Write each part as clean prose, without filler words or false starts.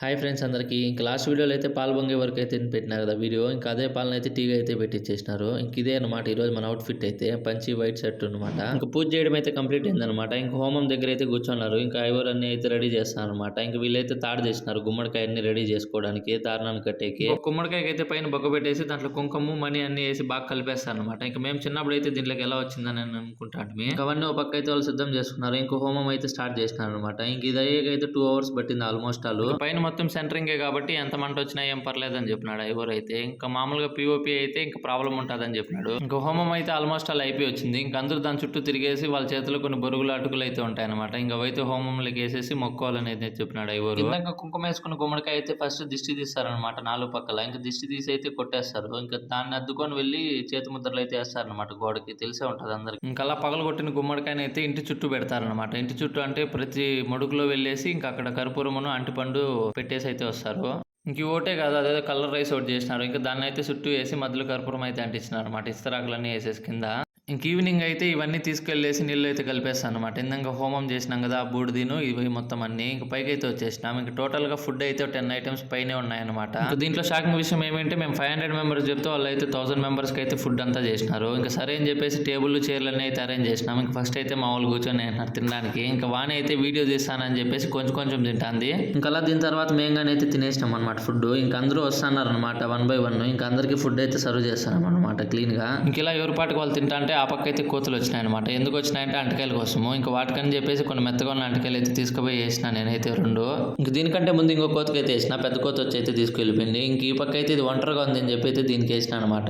Hi friends అందరికీ. ఇంక last వీడియోలో అయితే పాలు పొంగే వరకు అయితే పెట్టినారు కదా వీడియో. ఇంకా అదే పాలను అయితే టీగా అయితే పెట్టించేసినారు. ఇంక ఇదే అనమాట ఈరోజు మన అవుట్ఫిట్ అయితే పంచి వైట్ షర్ట్ అనమాట. ఇంకా పూజ చేయడం అయితే కంప్లీట్ అయిందనమాట. ఇంకా హోమం దగ్గర అయితే కూర్చున్నారు. ఇంకా ఐవర్ అన్ని అయితే రెడీ చేస్తాను అనమాట. ఇంకా వీళ్ళైతే తాడు చేసినారు గుమ్మడికాయ అన్ని రెడీ చేసుకోవడానికి దారుణాన్ని కట్టేకి. గుమ్మడికాయకి అయితే పైన బొగ్గ పెట్టేసి దాంట్లో కుంకుమ మణి అన్ని వేసి బాగా కలిపేస్తారు అనమాట. ఇంకా మేము చిన్నప్పుడు అయితే దీంట్లోకి ఎలా వచ్చిందని అనుకుంటాను. ఇంకా అవన్నీ ఒక పక్క అయితే వాళ్ళు సిద్ధం చేసుకున్నారు. ఇంకా హోమం అయితే స్టార్ట్ చేసినారు అనమాట. ఇంక ఇది అయ్యేకైతే 2 hours పట్టింది ఆల్మోస్ట్ ఆలు. పైన మొత్తం సెంటరింగే కాబట్టి ఎంత మంట వచ్చినా ఏం పర్లేదని చెప్పినాడు ఐవర్ అయితే. ఇంకా మామూలుగా పిఓపి అయితే ఇంకా ప్రాబ్లం ఉంటుందని చెప్పినాడు. ఇంకా హోమం అయితే ఆల్మోస్ట్ అలా అయిపోయి వచ్చింది. ఇంకా అందరూ దాని చుట్టూ తిరిగేసి వాళ్ళ చేతిలో కొన్ని బొరుగులు అటుకులు అయితే ఉంటాయన్నమాట. ఇంకా అవైతే హోమంలోకి వేసేసి మొక్కోవాలని అయితే చెప్పినాడు ఐవర్. ఇంకా కుంకుమ వేసుకున్న గుమ్మడికాయ అయితే ఫస్ట్ దిష్టి తీస్తారనమాట 4 పక్కల. ఇంకా దిష్టి తీసి అయితే కొట్టేస్తారు. ఇంకా దాన్ని అద్దుకొని వెళ్ళి చేతి ముద్రలు అయితే వేస్తారనమాట గోడకి. తెలిసే ఉంటుంది అందరికి. ఇంకా అలా పగలగొట్టిన గుమ్మడికాయని అయితే ఇంటి చుట్టూ పెడతారనమాట. ఇంటి చుట్టూ అంటే ప్రతి మడుగులో వెళ్ళేసి ఇంకా అక్కడ కర్పూరమును అంటిపండు పెట్టేసి అయితే వస్తారు. ఇంక ఓటే కాదు, అదేదో కలర్ రైస్ ఒకటి చేసినారు. ఇంకా దాన్ని అయితే చుట్టూ వేసి మధ్యలో కర్పూరం అయితే అంటించినారు అనమాట. ఇస్తరాకులన్నీ వేసేసి కింద. ఇంక ఈవినింగ్ అయితే ఇవన్నీ తీసుకెళ్లేసి నీళ్ళు అయితే కలిపేస్తాను అనమాట. ఇందాక హోమం చేసినాం కదా ఆ బూడిదిను ఇవి మొత్తం అన్ని ఇంకా పైకి అయితే వచ్చేసినాం. ఇంకా టోటల్ గా ఫుడ్ అయితే 10 items పైనే ఉన్నాయన్నమాట. దీంట్లో షాకింగ్ విషయం ఏమంటే మేము 500 members చెప్తే వాళ్ళు అయితే 1000 members కి అయితే ఫుడ్ అంతా చేసినారు. ఇంకా సరే అని చెప్పేసి టేబుల్ చైర్లన్నీ అయితే అరేంజ్ చేసినాం. ఇంకా ఫస్ట్ అయితే మా వాళ్ళు కూర్చొని తినడానికి. ఇంకా వాణి అయితే వీడియో తీస్తానని చెప్పేసి కొంచెం కొంచెం తింటాంది. ఇంకా అలా దీని తర్వాత మేంగానే అయితే తినేసినాం అనమాట ఫుడ్. ఇంకా అందరూ వస్తున్నారు అనమాట 1 by 1. ఇంకా అందరికి ఫుడ్ అయితే సర్వ్ చేస్తాం అనమాట క్లీన్ గా. ఇంక ఇలా ఎవరి పాటికి వాళ్ళు తింటా అంటే ఆ పక్క అయితే కోతులు వచ్చినాయి అనమాట. ఎందుకు వచ్చినాయంటే అంటకాయల కోసము. ఇంకా వాటికని చెప్పేసి కొన్ని మెత్తగా ఉన్న అంటకాయలు అయితే తీసుకుపోయి వేసిన నేనైతే 2. ఇంక దీనికంటే ముందు ఇంకో కోతకి అయితే వేసిన పెద్ద కోత వచ్చి అయితే తీసుకెళ్ళిపోయింది. ఇంక ఈ పక్క అయితే ఇది ఒంటరిగా ఉంది అని చెప్పి అయితే దీనికి వేసిన అనమాట.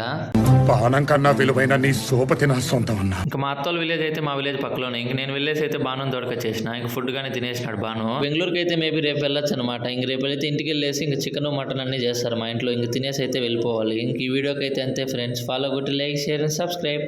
పానం కన్నా విలువైన నీ సోపతి నా సొంతం అన్నా. ఇంకా మా అత్తోళ్ళ విలేజ్ అయితే మా విలేజ్ పక్కలోనే. ఇంక నేను వెళ్ళేసి అయితే బాను దొరకొచ్చేసిన. ఇంక ఫుడ్ గానీ తినేసినాడు బాను. బెంగళూరుకి అయితే మేబీ రేపు వెళ్ళొచ్చు అనమాట. ఇంక రేపు అయితే ఇంటికి వెళ్ళేసి ఇంక చికెన్ మటన్ అన్ని చేస్తారు మా ఇంట్లో. ఇంక తినేసి అయితే వెళ్ళిపోవాలి. ఇంక ఈ వీడియోకి అయితే అంతే ఫ్రెండ్స్. ఫాలో కొట్టి లైక్ షేర్ అండ్ సబ్స్క్రైబ్.